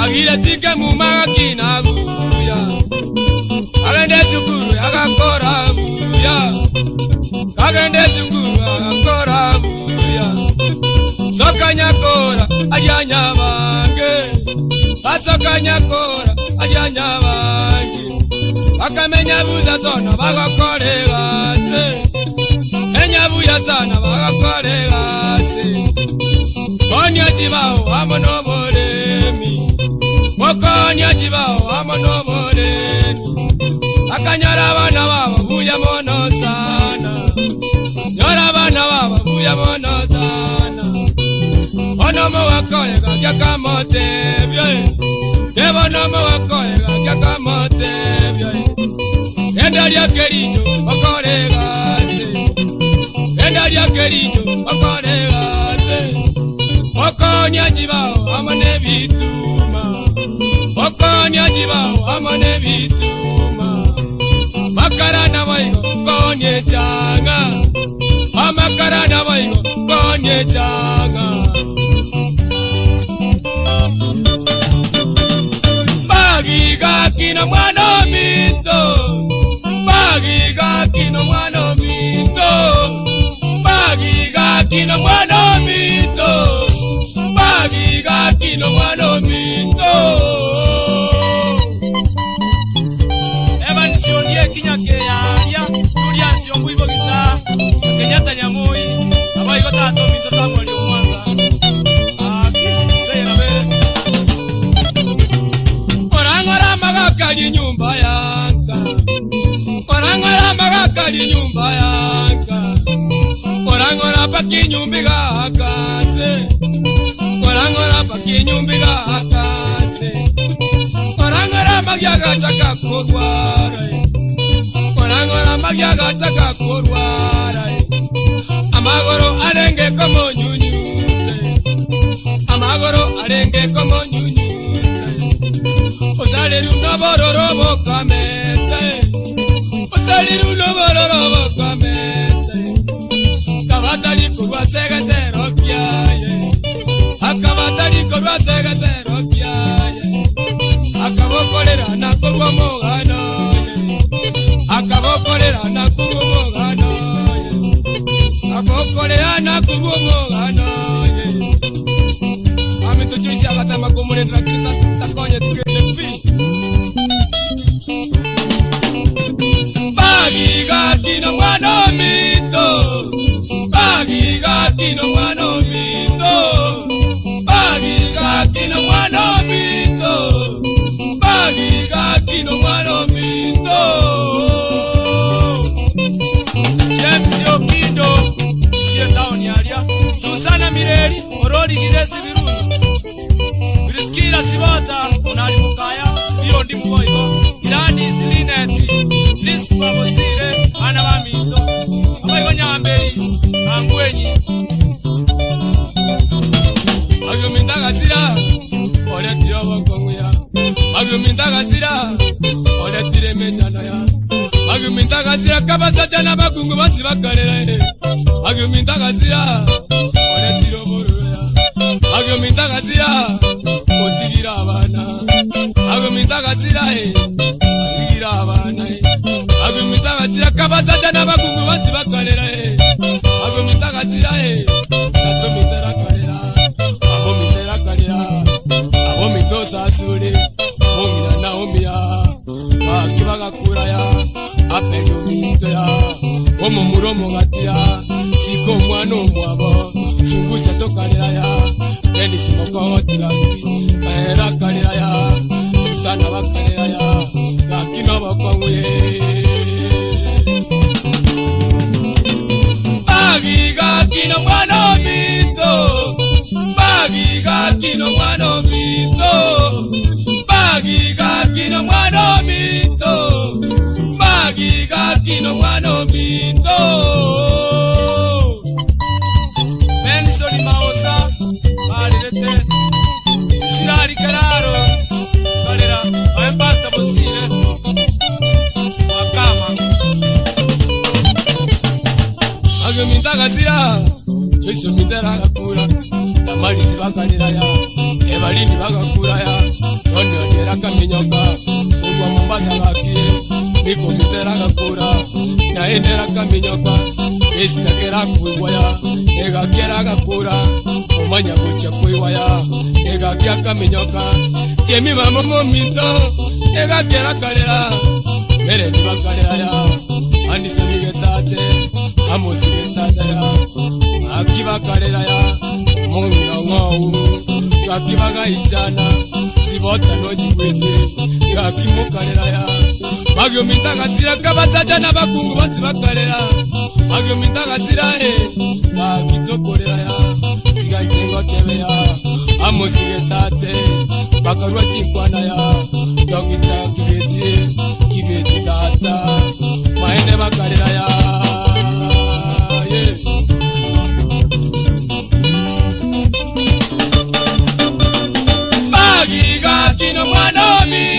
Agiretika mumaga kinabuya Agende sukuru agakora buya Agende sukuru agakora buya Sokanya kora ajanya bange Asokanya kora ajanya bange Akamenya buza sona bagakore gase Enya buya sana bagakore gase Konya jibao amono moremi Mokonya jibao amono moremi Akanyara bana baba buya mono sana Nyara bana baba buya mono sana Ono mo wakoye gagya kamote bye Debo no mo wakoye gagya kamote bye Enda lya kericho okore gase Enda lya kericho okore gase Mokonya jibao amane bituma Mokonya jibao amane bituma Makarana baigo konye changa Makarana baigo konye changa Bagiga kino mwana mito Bagiga kino mwana mito Bagiga kino mwana mito Bagiga kino mwana mito Evan sionye kinyake ya Tulia siongu ibo kita Kenyata nyamui Abaiko tato mito Samuel Mwanza Sera be Orangora magakali nyumba yanka Orangora magakali nyumba yanka Orangora paki nyumbiga akase Orangora paki nyumbiga akase Orangora magyaga chaka kurwara Orangora magyaga chaka kurwara Amagoro arenge komo nyunyute Amagoro arenge komo nyunyute Ozale lunabororo bokamete Ozale lunabororo bokamete Kabatali kurwa segatero kiaye Akabatali kurwa segatero kiaye Akabokolera na kurwa mogano Akabokolera na kurwa mogano Akabokolera na kurwa mogano Amituchucha batama kumule trakita takonye tukende pi Bagiga kino mwana mito Bagiga kino mwana mito Bagiga kino mwana mito Bagiga kino mwana mito James Yokindo Shietown yalia Susana Mireri Orori Giresi Birundu Biriskira Sivota Onari Mukaya Sibiro Ndimkoigo Irani Zilineti Lisu Babosire Ana Bamito Abaigo Nyamberi Angwenyi Agumindaga Zira Oreti Obokonguya Agumindaga Zira Oreti Remejana ya Agumindaga Zira Kabasa Jana Bakungu Basi Bakarera Agumindaga Zira Oreti Roboruya Agumindaga Zira Otigira abana Agumindaga Zira Otigira abana Agumindaga Zira Kabasa Jana Bakungu Basi Bakarera Agumindaga Zira Tatomindera Karera Abomindera Karera Abomitosa Suri Omira na omia Akibaga Kuraya Apeyo Minto ya Omo Muromo Gatia Siko Mwano Mwabo Sungusa Tokarera ya Eni Simoko Tilani Kahera Karera ya Susana Bakarera ya Lakino Bakwanguye Magiga kino mwana minto Bensoni maosa Alirete Shirari kararo Kalera Aempasta bosile Wakama Agyo mintaga zira Choiso mitera gakura Namalisi bakanira ya Ebalini bagakura ya Noni onera kaminyoka Uwa Mombasa bakire Niko mitera gakura Naendera kaminyoka Esikakera kuiwaya Ega kera gakura Umanya kucha kuiwaya Ega kia kaminyoka Chemi mamomo mito Ega kera kalera Mere niba kalera ya Andise migetate Amosi getate ya Akiba kalera ya Munga ngau Akiba gaichana Sibota noji kwete Akimu kalera ya Magyo mintagatira kabasaja na bakungu basi bakalera Magyo mintagatira Kakitokorera ya Sigaitengo kebe ya Amosi getate Bakarwa chinkwana ya Dogita kibeti data Maende bakalera ya Magiga kino mwana minto